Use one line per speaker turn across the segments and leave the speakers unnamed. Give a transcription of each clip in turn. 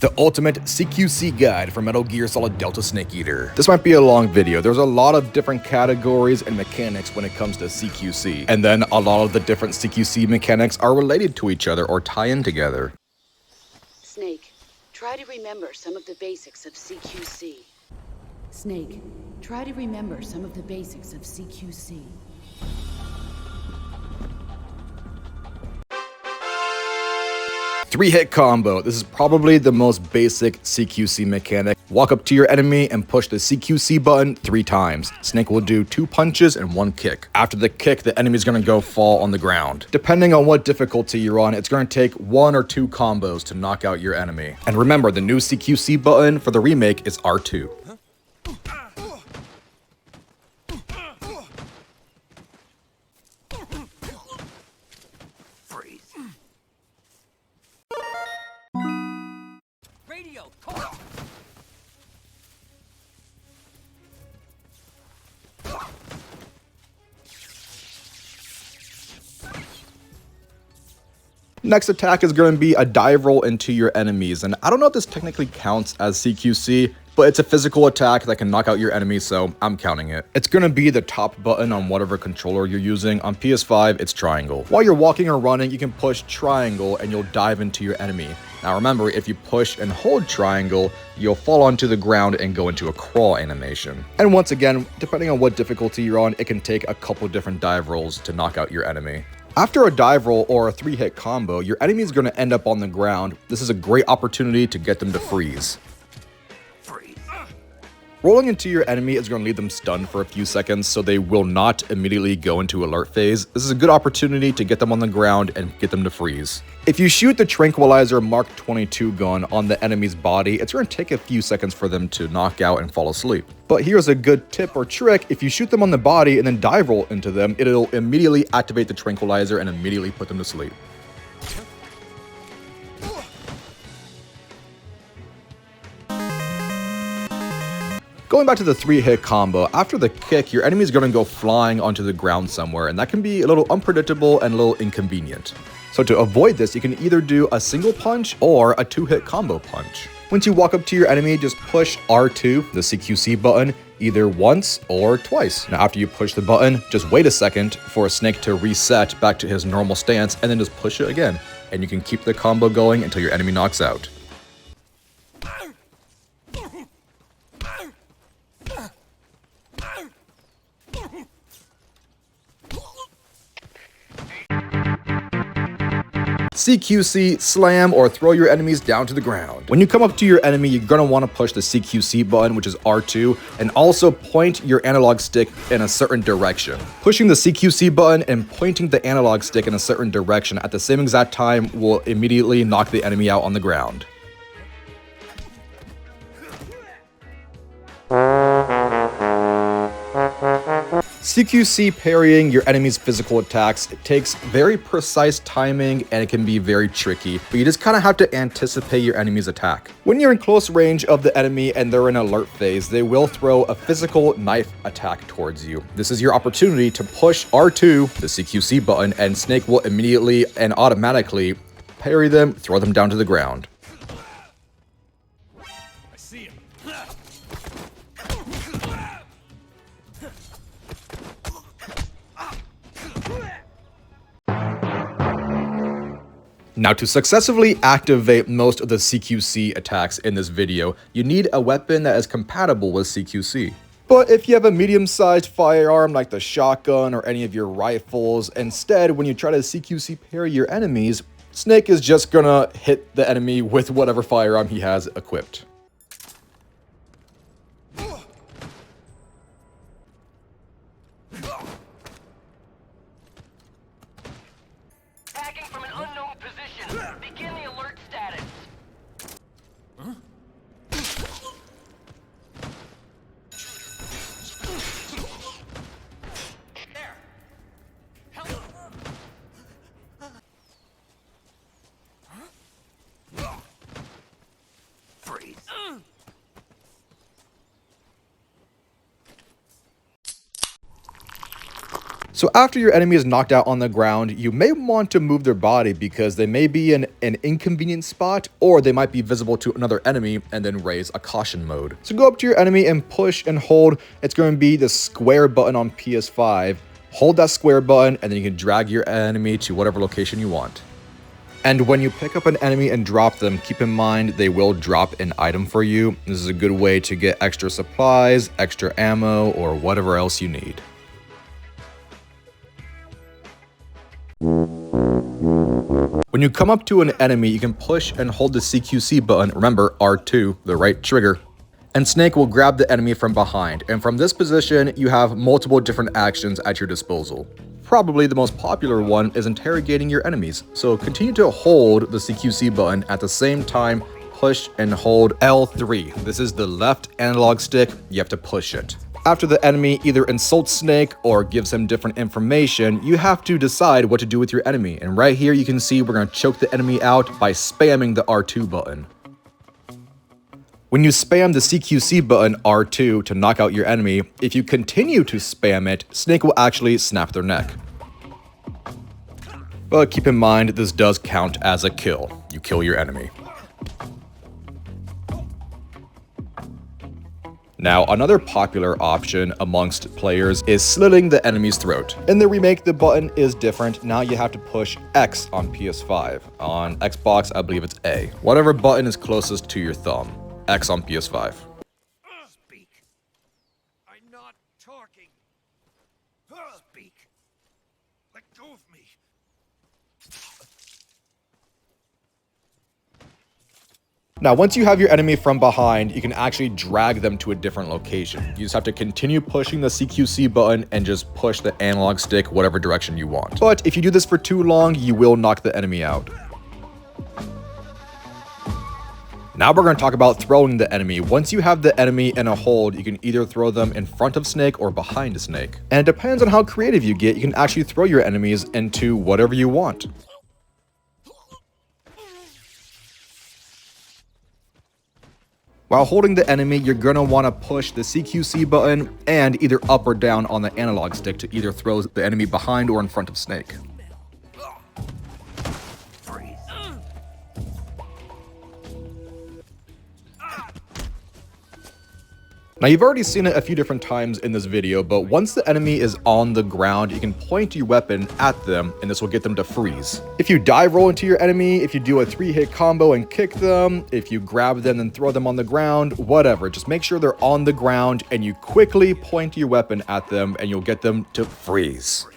The ultimate CQC guide for Metal Gear Solid Delta Snake Eater. This might be a long video. There's a lot of different categories and mechanics when it comes to CQC. And then a lot of the different CQC mechanics are related to each other or tie in together.
Snake, try to remember some of the basics of CQC. Snake, try to remember some of the basics of CQC.
Three-hit combo. This is probably the most basic CQC mechanic. Walk up to your enemy and push the CQC button 3 times. Snake will do 2 punches and 1 kick. After the kick, the enemy's gonna go fall on the ground. Depending on what difficulty you're on, it's gonna take 1 or 2 combos to knock out your enemy. And remember, the new CQC button for the remake is R2. Next attack is going to be a dive roll into your enemies, and I don't know if this technically counts as CQC, but it's a physical attack that can knock out your enemies, so I'm counting it. It's going to be the top button on whatever controller you're using. On PS5, it's triangle. While you're walking or running, you can push triangle and you'll dive into your enemy. Now remember, if you push and hold triangle, you'll fall onto the ground and go into a crawl animation. And once again, depending on what difficulty you're on, it can take a couple different dive rolls to knock out your enemy. After a dive roll or a 3-hit combo, your enemy is going to end up on the ground. This is a great opportunity to get them to freeze. Rolling into your enemy is going to leave them stunned for a few seconds, so they will not immediately go into alert phase. This is a good opportunity to get them on the ground and get them to freeze. If you shoot the tranquilizer Mark 22 gun on the enemy's body, it's going to take a few seconds for them to knock out and fall asleep. But here's a good tip or trick: if you shoot them on the body and then dive roll into them, it'll immediately activate the tranquilizer and immediately put them to sleep. Going back to the 3-hit combo, after the kick, your enemy is going to go flying onto the ground somewhere, and that can be a little unpredictable and a little inconvenient. So to avoid this, you can either do a single punch or a 2-hit combo punch. Once you walk up to your enemy, just push R2, the CQC button, either once or twice. Now after you push the button, just wait a second for a snake to reset back to his normal stance, and then just push it again. And you can keep the combo going until your enemy knocks out. CQC slam or throw your enemies down to the ground. When you come up to your enemy, you're going to want to push the CQC button, which is R2, and also point your analog stick in a certain direction. Pushing the CQC button and pointing the analog stick in a certain direction at the same exact time will immediately knock the enemy out on the ground. CQC parrying your enemy's physical attacks, it takes very precise timing and it can be very tricky, but you just kind of have to anticipate your enemy's attack. When you're in close range of the enemy and they're in alert phase, they will throw a physical knife attack towards you. This is your opportunity to push R2, the CQC button, and Snake will immediately and automatically parry them, throw them down to the ground.
I see him.
Now, to successfully activate most of the CQC attacks in this video, you need a weapon that is compatible with CQC. But if you have a medium-sized firearm like the shotgun or any of your rifles, instead, when you try to CQC parry your enemies, Snake is just gonna hit the enemy with whatever firearm he has equipped.
Begin the alert status. Huh? There. Help. Huh? Freeze.
So after your enemy is knocked out on the ground, you may want to move their body because they may be in an inconvenient spot, or they might be visible to another enemy and then raise a caution mode. So go up to your enemy and push and hold. It's going to be the square button on PS5. Hold that square button and then you can drag your enemy to whatever location you want. And when you pick up an enemy and drop them, keep in mind they will drop an item for you. This is a good way to get extra supplies, extra ammo, or whatever else you need. When you come up to an enemy, you can push and hold the CQC button, remember R2, the right trigger, and Snake will grab the enemy from behind. And from this position, you have multiple different actions at your disposal. Probably the most popular one is interrogating your enemies. So continue to hold the CQC button at the same time, push and hold L3. This is the left analog stick, you have to push it. After the enemy either insults Snake or gives him different information, you have to decide what to do with your enemy. And right here you can see we're going to choke the enemy out by spamming the R2 button. When you spam the CQC button R2 to knock out your enemy, if you continue to spam it, Snake will actually snap their neck. But keep in mind, this does count as a kill. You kill your enemy. Now, another popular option amongst players is slitting the enemy's throat. In the remake, the button is different. Now you have to push X on PS5. On Xbox, I believe it's A. Whatever button is closest to your thumb. X on PS5.
Speak. I'm not talking. Speak. Let go of me.
Now, once you have your enemy from behind, you can actually drag them to a different location. You just have to continue pushing the CQC button and just push the analog stick whatever direction you want. But if you do this for too long, you will knock the enemy out. Now we're going to talk about throwing the enemy. Once you have the enemy in a hold, you can either throw them in front of Snake or behind Snake. And it depends on how creative you get, you can actually throw your enemies into whatever you want. While holding the enemy, you're going to want to push the CQC button and either up or down on the analog stick to either throw the enemy behind or in front of Snake. Now, you've already seen it a few different times in this video, but once the enemy is on the ground, you can point your weapon at them, and this will get them to freeze. If you dive roll into your enemy, if you do a 3-hit combo and kick them, if you grab them and throw them on the ground, whatever, just make sure they're on the ground and you quickly point your weapon at them and you'll get them to freeze.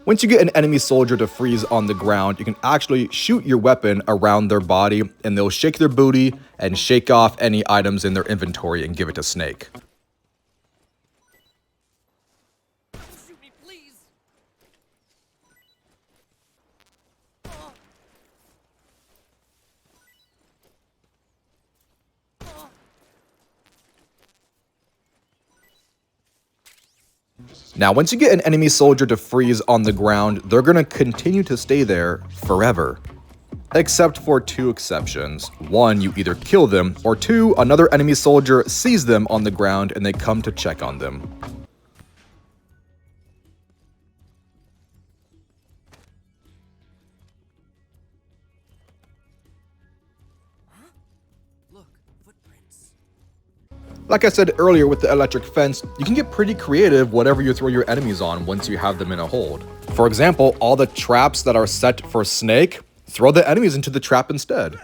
Once you get an enemy soldier to freeze on the ground, you can actually shoot your weapon around their body and they'll shake their booty and shake off any items in their inventory and give it to Snake.
Shoot me, please.
Now, once you get an enemy soldier to freeze on the ground, they're going to continue to stay there forever. Except for two exceptions. One, you either kill them, or two, another enemy soldier sees them on the ground and they come to check on them.
Look, footprints.
Like I said earlier with the electric fence, you can get pretty creative whatever you throw your enemies on once you have them in a hold. For example, all the traps that are set for Snake, throw the enemies into the trap instead.
I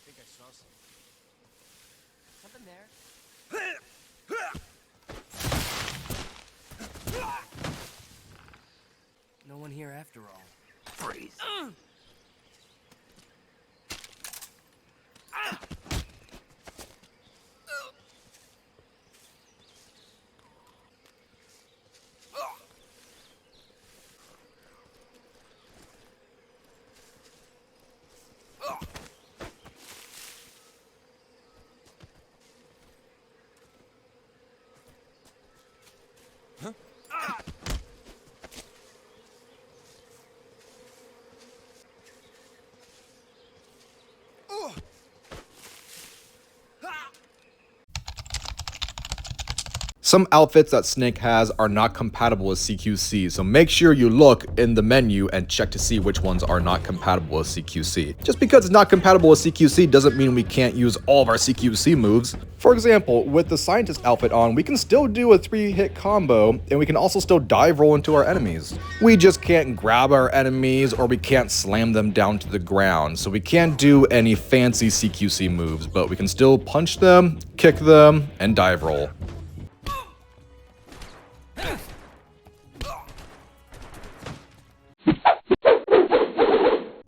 think I saw something there. No one here after all. Freeze.
Some outfits that Snake has are not compatible with CQC, so make sure you look in the menu and check to see which ones are not compatible with CQC. Just because it's not compatible with CQC doesn't mean we can't use all of our CQC moves. For example, with the scientist outfit on, we can still do a 3-hit combo, and we can also still dive roll into our enemies. We just can't grab our enemies, or we can't slam them down to the ground, so we can't do any fancy CQC moves, but we can still punch them, kick them, and dive roll.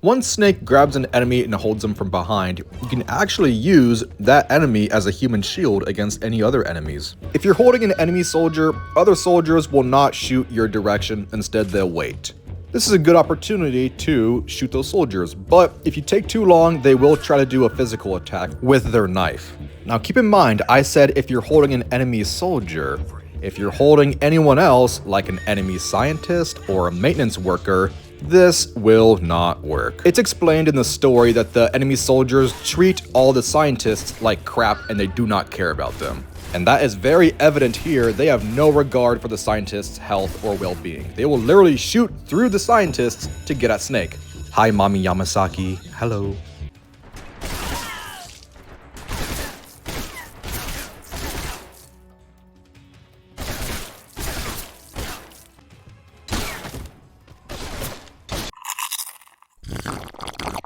Once Snake grabs an enemy and holds them from behind, you can actually use that enemy as a human shield against any other enemies. If you're holding an enemy soldier, other soldiers will not shoot your direction, instead they'll wait. This is a good opportunity to shoot those soldiers, but if you take too long, they will try to do a physical attack with their knife. Now keep in mind, I said if you're holding an enemy soldier. If you're holding anyone else, like an enemy scientist or a maintenance worker, this will not work. It's explained in the story that the enemy soldiers treat all the scientists like crap and they do not care about them. And that is very evident here. They have no regard for the scientists' health or well-being. They will literally shoot through the scientists to get at Snake. Hi, Mommy Yamasaki. Hello.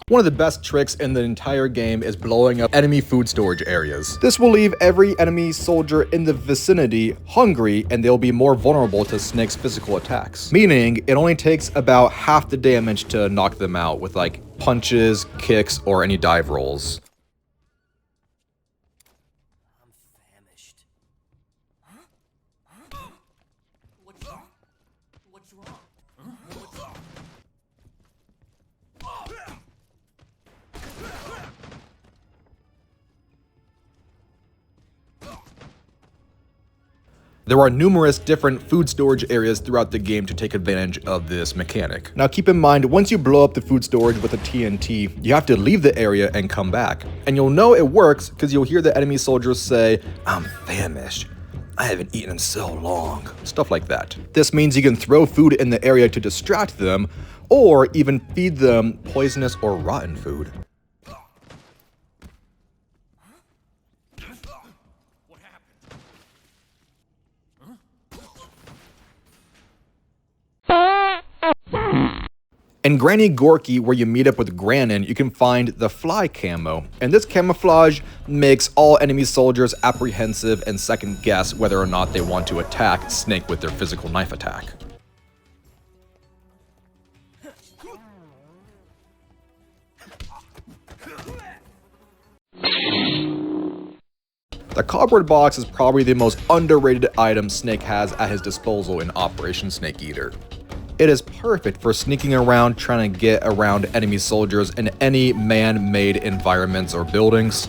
One of the best tricks in the entire game is blowing up enemy food storage areas. This will leave every enemy soldier in the vicinity hungry, and they'll be more vulnerable to Snake's physical attacks. Meaning, it only takes about half the damage to knock them out with like punches, kicks, or any dive rolls.
I'm famished. Huh? Huh? What's wrong? What's wrong? Huh? What's wrong?
There are numerous different food storage areas throughout the game to take advantage of this mechanic. Now keep in mind, once you blow up the food storage with a TNT, you have to leave the area and come back. And you'll know it works because you'll hear the enemy soldiers say, "I'm famished. I haven't eaten in so long." Stuff like that. This means you can throw food in the area to distract them, or even feed them poisonous or rotten food. In Granny Gorky, where you meet up with Granin, you can find the Fly Camo, and this camouflage makes all enemy soldiers apprehensive and second guess whether or not they want to attack Snake with their physical knife attack. The cardboard box is probably the most underrated item Snake has at his disposal in Operation Snake Eater. It is perfect for sneaking around trying to get around enemy soldiers in any man-made environments or buildings.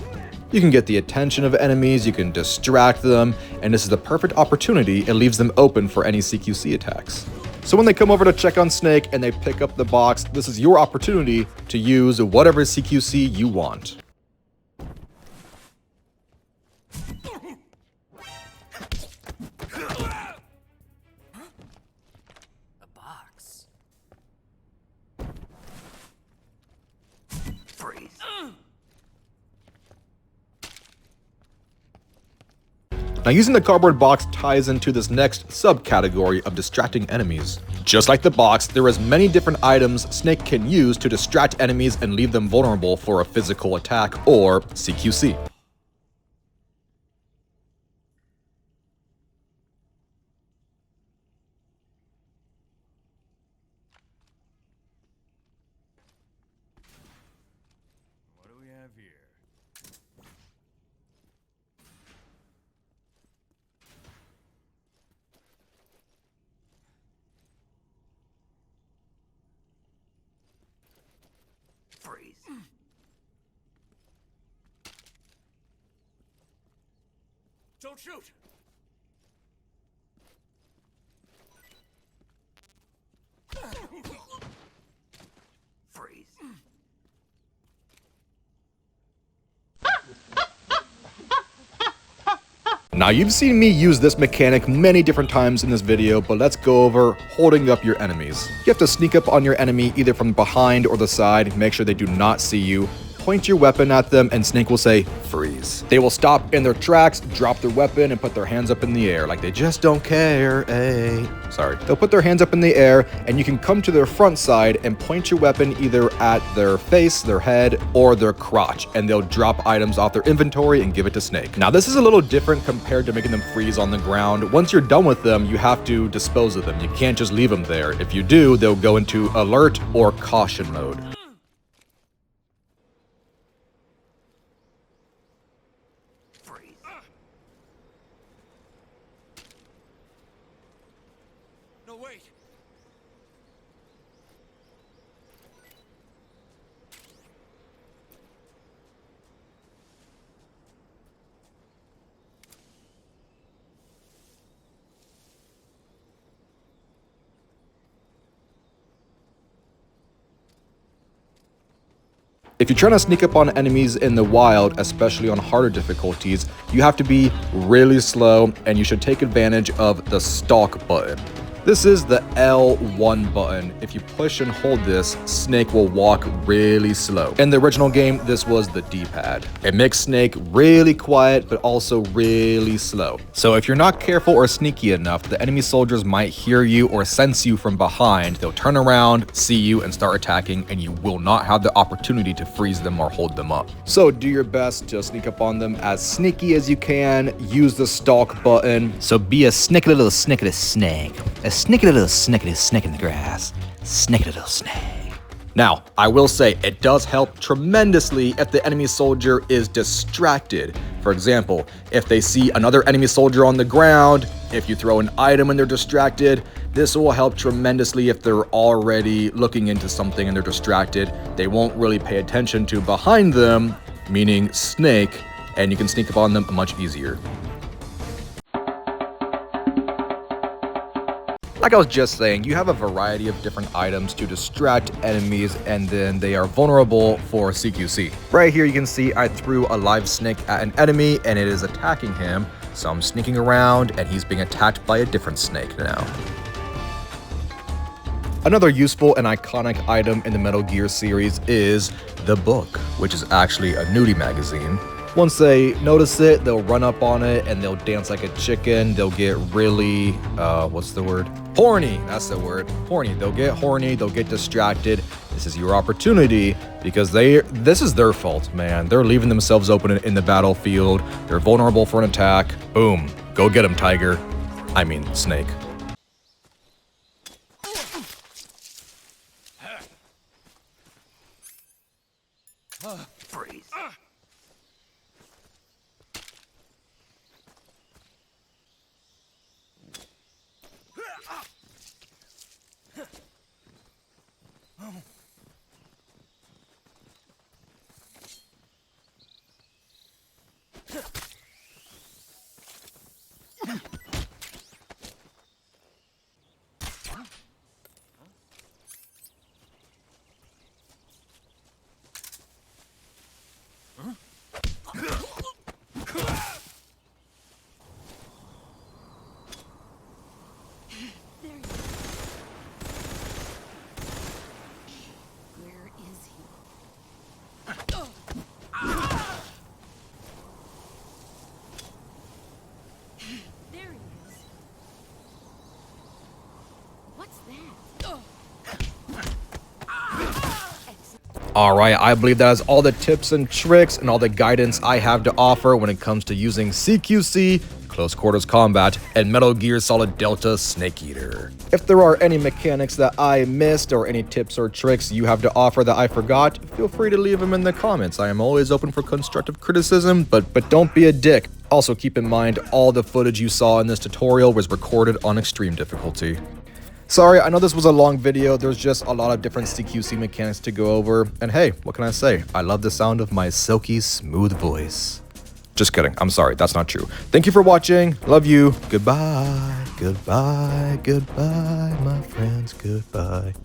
You can get the attention of enemies, you can distract them, and this is the perfect opportunity. It leaves them open for any CQC attacks. So when they come over to check on Snake and they pick up the box, this is your opportunity to use whatever CQC you want. Now using the cardboard box ties into this next subcategory of distracting enemies. Just like the box, there is many different items Snake can use to distract enemies and leave them vulnerable for a physical attack or CQC.
What do we have here? Freeze. Don't shoot! Freeze.
Now you've seen me use this mechanic many different times in this video, but let's go over holding up your enemies. You have to sneak up on your enemy either from behind or the side, make sure they do not see you. Point your weapon at them and Snake will say, freeze. They will stop in their tracks, drop their weapon, and put their hands up in the air like they just don't care, Sorry. They'll put their hands up in the air and you can come to their front side and point your weapon either at their face, their head, or their crotch, and they'll drop items off their inventory and give it to Snake. Now this is a little different compared to making them freeze on the ground. Once you're done with them, you have to dispose of them. You can't just leave them there. If you do, they'll go into alert or caution mode.
No, wait.
If you're trying to sneak up on enemies in the wild, especially on harder difficulties, you have to be really slow and you should take advantage of the stalk button. This is the L1 button. If you push and hold this, Snake will walk really slow. In the original game, this was the D-pad. It makes Snake really quiet, but also really slow. So if you're not careful or sneaky enough, the enemy soldiers might hear you or sense you from behind. They'll turn around, see you, and start attacking, and you will not have the opportunity to freeze them or hold them up. So do your best to sneak up on them as sneaky as you can. Use the stalk button. So be a snickety little snickety snake. A snickety little snickety snake in the grass. Snickety little snake. Now, I will say it does help tremendously if the enemy soldier is distracted. For example, if they see another enemy soldier on the ground, if you throw an item and they're distracted, this will help tremendously if they're already looking into something and they're distracted. They won't really pay attention to behind them, meaning Snake, and you can sneak up on them much easier. Like I was just saying, you have a variety of different items to distract enemies and then they are vulnerable for CQC. Right here you can see I threw a live snake at an enemy and it is attacking him. So I'm sneaking around and he's being attacked by a different snake now. Another useful and iconic item in the Metal Gear series is the book, which is actually a nudie magazine. Once they notice it, they'll run up on it and they'll dance like a chicken. They'll get really, what's the word? Horny, that's the word. Horny. They'll get horny, they'll get distracted. This is your opportunity because this is their fault, man. They're leaving themselves open in the battlefield. They're vulnerable for an attack. Boom. Go get them, Tiger. I mean, Snake.
Freeze.
Alright, I believe that is all the tips and tricks and all the guidance I have to offer when it comes to using CQC, Close Quarters Combat, and Metal Gear Solid Delta Snake Eater. If there are any mechanics that I missed or any tips or tricks you have to offer that I forgot, feel free to leave them in the comments. I am always open for constructive criticism, but don't be a dick. Also keep in mind, all the footage you saw in this tutorial was recorded on extreme difficulty. Sorry, I know this was a long video. There's just a lot of different CQC mechanics to go over. And hey, what can I say? I love the sound of my silky, smooth voice. Just kidding. I'm sorry. That's not true. Thank you for watching. Love you. Goodbye. Goodbye. Goodbye, my friends. Goodbye.